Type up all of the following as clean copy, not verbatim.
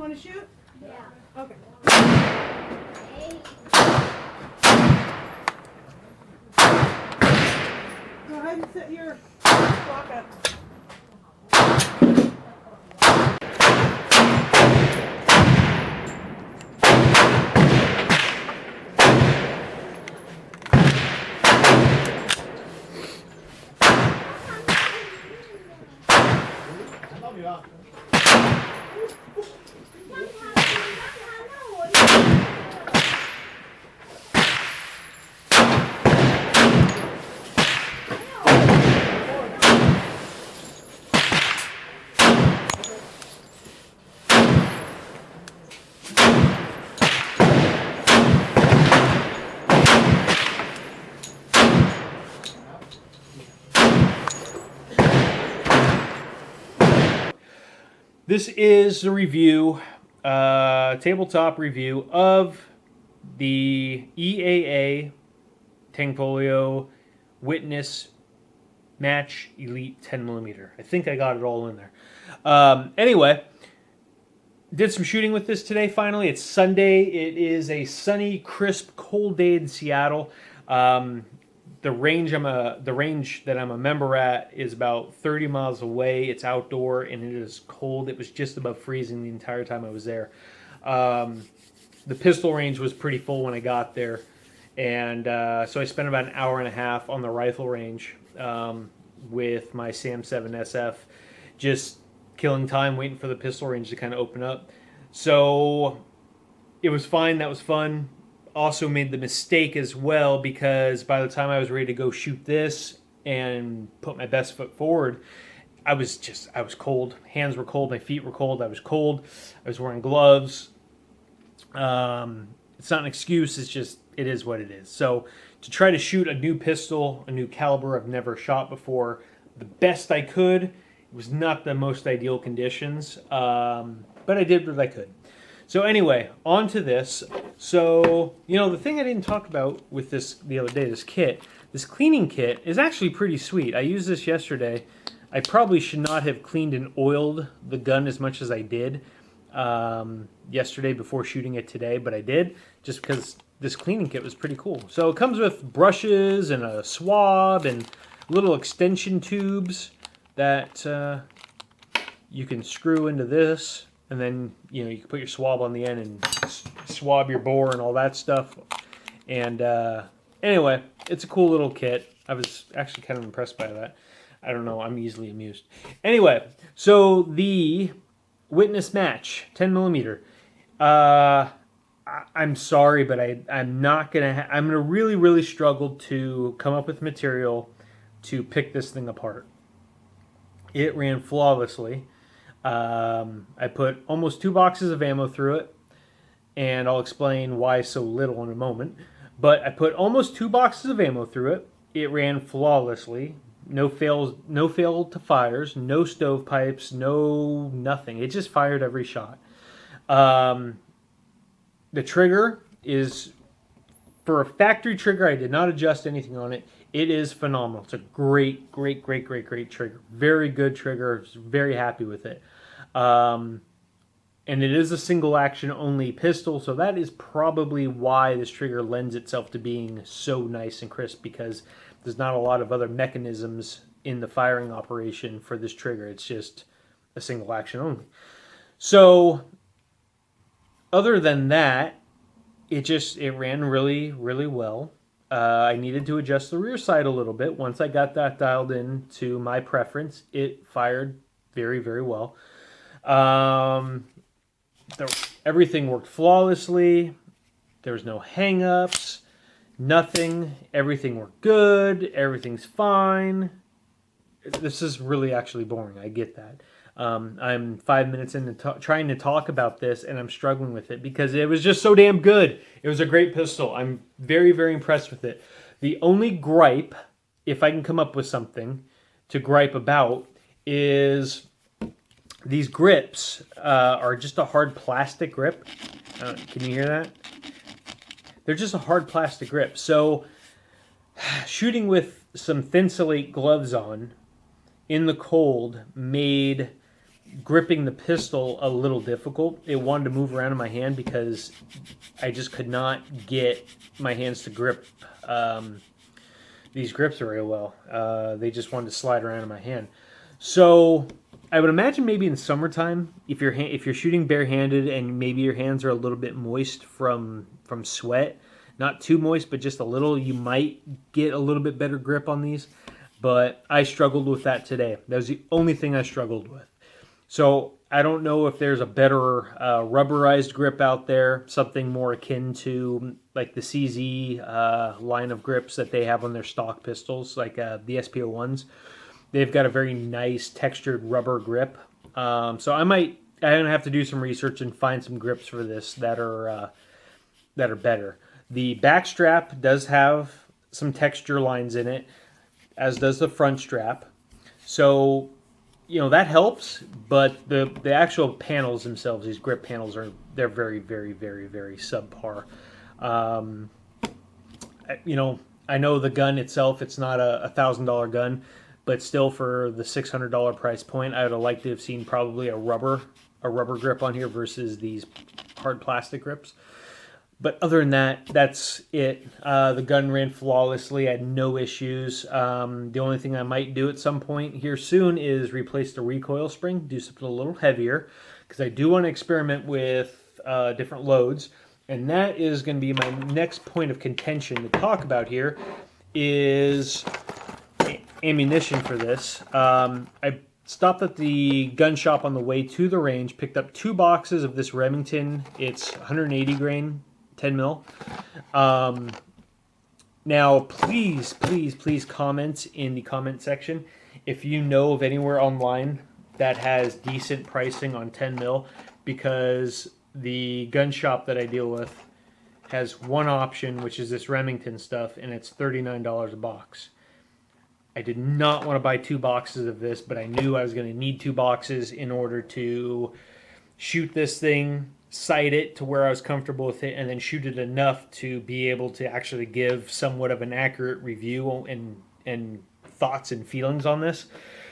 want to shoot? Yeah. Okay. Go ahead and set your clock up. This is the review, tabletop review of the EAA Tanfoglio Witness Match Elite 10mm. I think I got it all in there. Anyway, did some shooting with this today finally. It's Sunday. It is a sunny, crisp, cold day in Seattle. The range that I'm a member at is about 30 miles away. It's outdoor and it is cold. It was just above freezing the entire time I was there. The pistol range was pretty full when I got there, and so I spent about an hour and a half on the rifle range with my Sam 7 SF, just killing time, waiting for the pistol range to kind of open up. So it was fine. That was fun. Also made the mistake as well, because by the time I was ready to go shoot this and put my best foot forward, I was cold. Hands were cold, my feet were cold, I was cold. I was wearing gloves. It's not an excuse, it's just, it is what it is. So to try to shoot a new pistol, a new caliber I've never shot before, the best I could, it was not the most ideal conditions, but I did what I could. So anyway, on to this. So, you know, the thing I didn't talk about with this the other day, this cleaning kit is actually pretty sweet. I used this yesterday. I probably should not have cleaned and oiled the gun as much as I did yesterday before shooting it today, but I did, just because this cleaning kit was pretty cool. So it comes with brushes and a swab and little extension tubes that you can screw into this. And then, you know, you can put your swab on the end and swab your bore and all that stuff. And anyway, it's a cool little kit. I was actually kind of impressed by that. I don't know, I'm easily amused. Anyway, so the Witness Match 10mm. I'm sorry, but I'm gonna really struggle to come up with material to pick this thing apart. It ran flawlessly. I put almost 2 boxes of ammo through it, and I'll explain why so little in a moment. But I put almost 2 boxes of ammo through it. It ran flawlessly. No failed to fires, no stovepipes, no nothing. It just fired every shot. The trigger is, for a factory trigger, I did not adjust anything on it. It is phenomenal. It's a great trigger. Very good trigger. Very happy with it. And it is a single action only pistol, so that is probably why this trigger lends itself to being so nice and crisp, because there's not a lot of other mechanisms in the firing operation for this trigger. It's just a single action only. So other than that, it ran really well. I needed to adjust the rear sight a little bit. Once I got that dialed in to my preference, it fired very well. Everything worked flawlessly. There was no hang-ups, nothing. Everything worked good. Everything's fine. This is really actually boring. I get that. I'm 5 minutes into trying to talk about this, and I'm struggling with it because it was just so damn good. It was a great pistol. I'm very impressed with it. The only gripe, if I can come up with something to gripe about, is these grips are just a hard plastic grip. Can you hear that? They're just a hard plastic grip. So shooting with some Thinsulate gloves on in the cold made gripping the pistol a little difficult. It wanted to move around in my hand because I just could not get my hands to grip these grips very well. They just wanted to slide around in my hand. So I would imagine maybe in summertime, if you're shooting barehanded and maybe your hands are a little bit moist from sweat, not too moist, but just a little, you might get a little bit better grip on these. But I struggled with that today. That was the only thing I struggled with. So I don't know if there's a better rubberized grip out there, something more akin to like the CZ line of grips that they have on their stock pistols, like the SPO1s. They've got a very nice textured rubber grip. So I'm gonna have to do some research and find some grips for this that are better. The back strap does have some texture lines in it, as does the front strap. So, that helps, but the actual panels themselves, these grip panels, they're very, very, very, very subpar. I know the gun itself, it's not a $1,000 gun, but still for the $600 price point, I would have liked to have seen probably a rubber grip on here versus these hard plastic grips. But other than that, that's it. The gun ran flawlessly. I had no issues. The only thing I might do at some point here soon is replace the recoil spring, do something a little heavier, because I do want to experiment with different loads. And that is going to be my next point of contention to talk about here, is ammunition for this. I stopped at the gun shop on the way to the range, picked up 2 boxes of this Remington. It's 180 grain, 10 mil. Now, please, please, please comment in the comment section if you know of anywhere online that has decent pricing on 10 mil, because the gun shop that I deal with has one option, which is this Remington stuff, and it's $39 a box. I did not want to buy 2 boxes of this, but I knew I was going to need 2 boxes in order to shoot this thing, sight it to where I was comfortable with it, and then shoot it enough to be able to actually give somewhat of an accurate review and thoughts and feelings on this.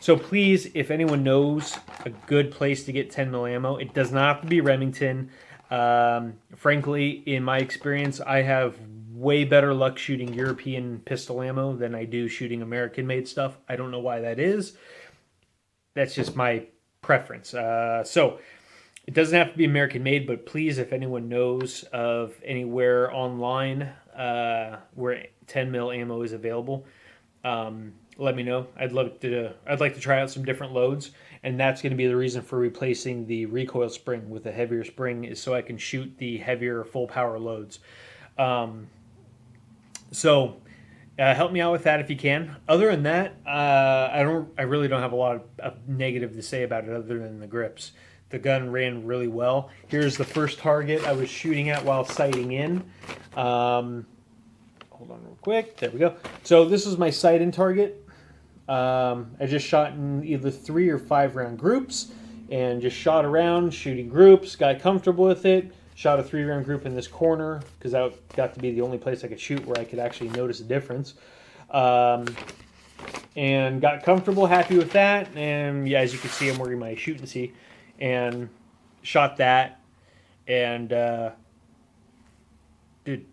So please, if anyone knows a good place to get 10 mil ammo, it does not have to be Remington. Frankly, in my experience, I have way better luck shooting European pistol ammo than I do shooting American-made stuff. I don't know why that is. That's just my preference. So it doesn't have to be American-made, but please, if anyone knows of anywhere online where 10 mil ammo is available, let me know. I'd like to try out some different loads, and that's going to be the reason for replacing the recoil spring with a heavier spring, is so I can shoot the heavier full power loads. So help me out with that if you can. Other than that, I really don't have a lot of negative to say about it other than the grips. The gun ran really well. Here's the first target I was shooting at while sighting in. Hold on real quick. There we go. So this is my sight-in target. I just shot in either 3 or 5 round groups and just shot around, shooting groups, got comfortable with it. Shot a 3-round group in this corner because that got to be the only place I could shoot where I could actually notice a difference. And got comfortable, happy with that. And yeah, as you can see, I'm wearing my shoot and see. And shot that. And it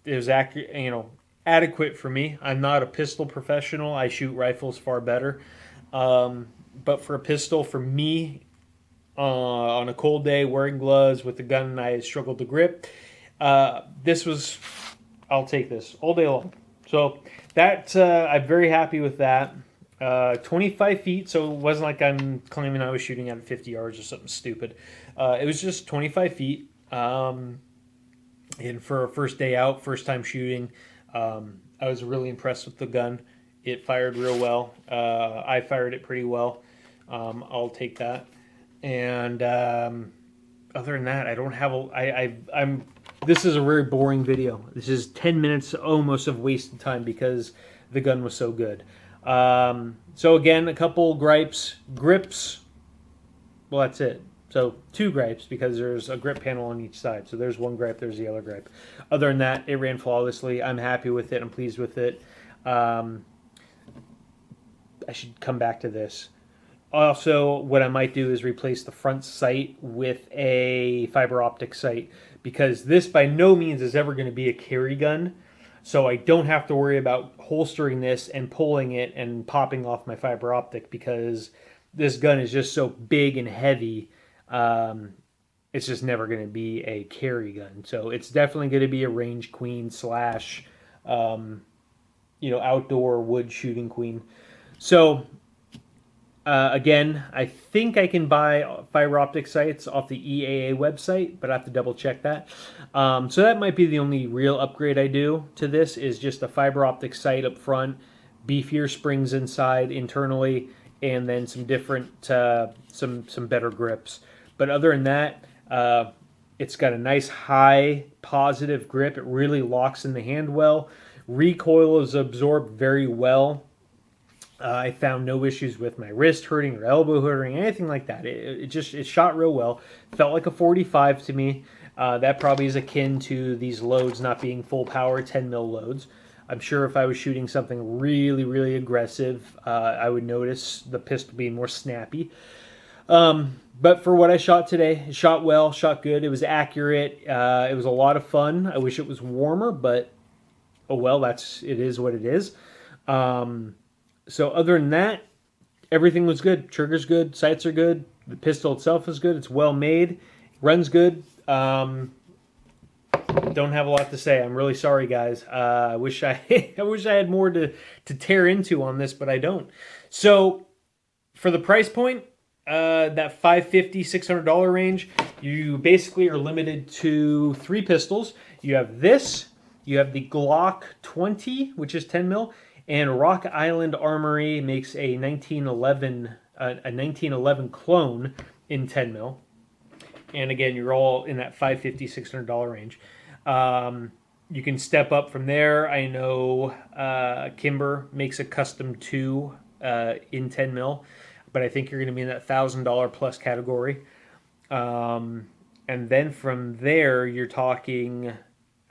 was accurate, adequate for me. I'm not a pistol professional. I shoot rifles far better. But for a pistol, for me, on a cold day, wearing gloves with the gun I struggled to grip, I'll take this all day long. So that I'm very happy with that. 25 feet, so it wasn't like I'm claiming I was shooting at 50 yards or something stupid. It was just 25 feet. And for a first day out, first time shooting, I was really impressed with the gun. It fired real well. I fired it pretty well. I'll take that. And other than that, I don't have this is a very boring video. This is 10 minutes almost of wasted time because the gun was so good. So again, a couple gripes. Grips, well, that's it. So 2 gripes because there's a grip panel on each side. So there's one gripe, there's the other gripe. Other than that, it ran flawlessly. I'm happy with it. I'm pleased with it. I should come back to this. Also, what I might do is replace the front sight with a fiber optic sight, because this by no means is ever going to be a carry gun. So I don't have to worry about holstering this and pulling it and popping off my fiber optic, because this gun is just so big and heavy. It's just never going to be a carry gun. So it's definitely going to be a range queen slash, outdoor wood shooting queen. So again, I think I can buy fiber optic sights off the EAA website, but I have to double check that. So that might be the only real upgrade I do to this, is just a fiber optic sight up front, beefier springs inside internally, and then some different, some better grips. But other than that, it's got a nice high positive grip. It really locks in the hand well. Recoil is absorbed very well. I found no issues with my wrist hurting or elbow hurting, anything like that. It shot real well. Felt like a 45 to me. That probably is akin to these loads not being full power 10 mil loads. I'm sure if I was shooting something really, really aggressive, I would notice the pistol being more snappy. But for what I shot today, it shot well, shot good. It was accurate. It was a lot of fun. I wish it was warmer, but oh well, it is what it is. So other than that, everything was good. Trigger's good, sights are good, the pistol itself is good, it's well made, runs good. Don't have a lot to say. I'm really sorry, guys. I wish I had more to tear into on this, but I don't. So for the price point, that $550, $600 range, you basically are limited to 3 pistols. You have this, you have the Glock 20, which is 10 mil, and Rock Island Armory makes a 1911 clone in 10 mil. And again, you're all in that $550, $600 range. You can step up from there. I know Kimber makes a custom 2 in 10 mil, but I think you're going to be in that $1,000 plus category. And then from there, you're talking,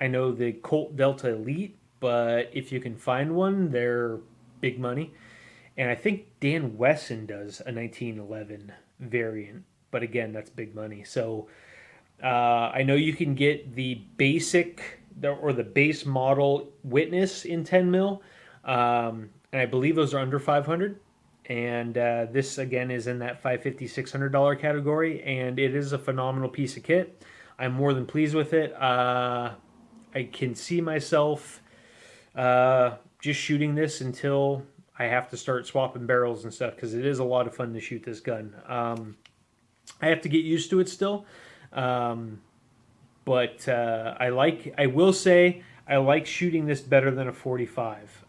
I know the Colt Delta Elite, but if you can find one, they're big money. And I think Dan Wesson does a 1911 variant, but again, that's big money. So I know you can get the basic or the base model Witness in 10 mil, and I believe those are under 500. And this again is in that $550, $600 category, and it is a phenomenal piece of kit. I'm more than pleased with it. I can see myself just shooting this until I have to start swapping barrels and stuff, because it is a lot of fun to shoot this gun. I have to get used to it still, but I will say I like shooting this better than a 45.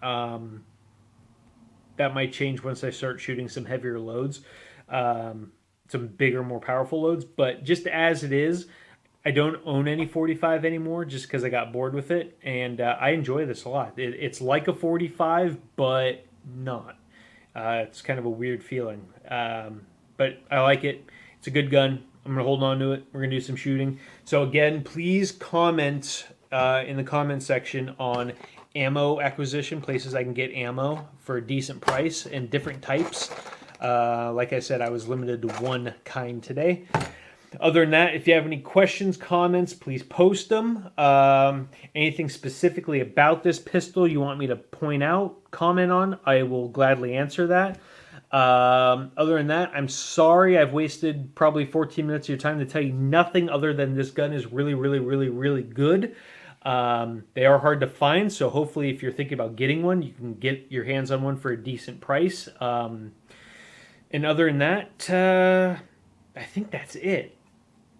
That might change once I start shooting some heavier loads, some bigger, more powerful loads, but just as it is, I don't own any 45 anymore just because I got bored with it, and I enjoy this a lot. It's like a 45, but not. It's kind of a weird feeling, but I like it. It's a good gun. I'm going to hold on to it. We're going to do some shooting. So again, please comment in the comment section on ammo acquisition, places I can get ammo for a decent price and different types. Like I said, I was limited to one kind today. Other than that, if you have any questions, comments, please post them. Anything specifically about this pistol you want me to point out, comment on, I will gladly answer that. Other than that, I'm sorry I've wasted probably 14 minutes of your time to tell you nothing other than this gun is really, really, really, really good. They are hard to find, so hopefully if you're thinking about getting one, you can get your hands on one for a decent price. And other than that, I think that's it.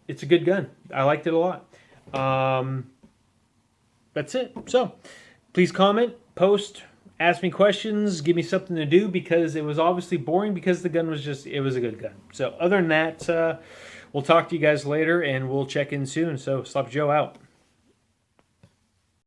It's a good gun. I liked it a lot. That's it. So please comment, post, ask me questions, give me something to do, because it was obviously boring because the gun was it was a good gun. So other than that, we'll talk to you guys later and we'll check in soon. So Sloppy Joe out.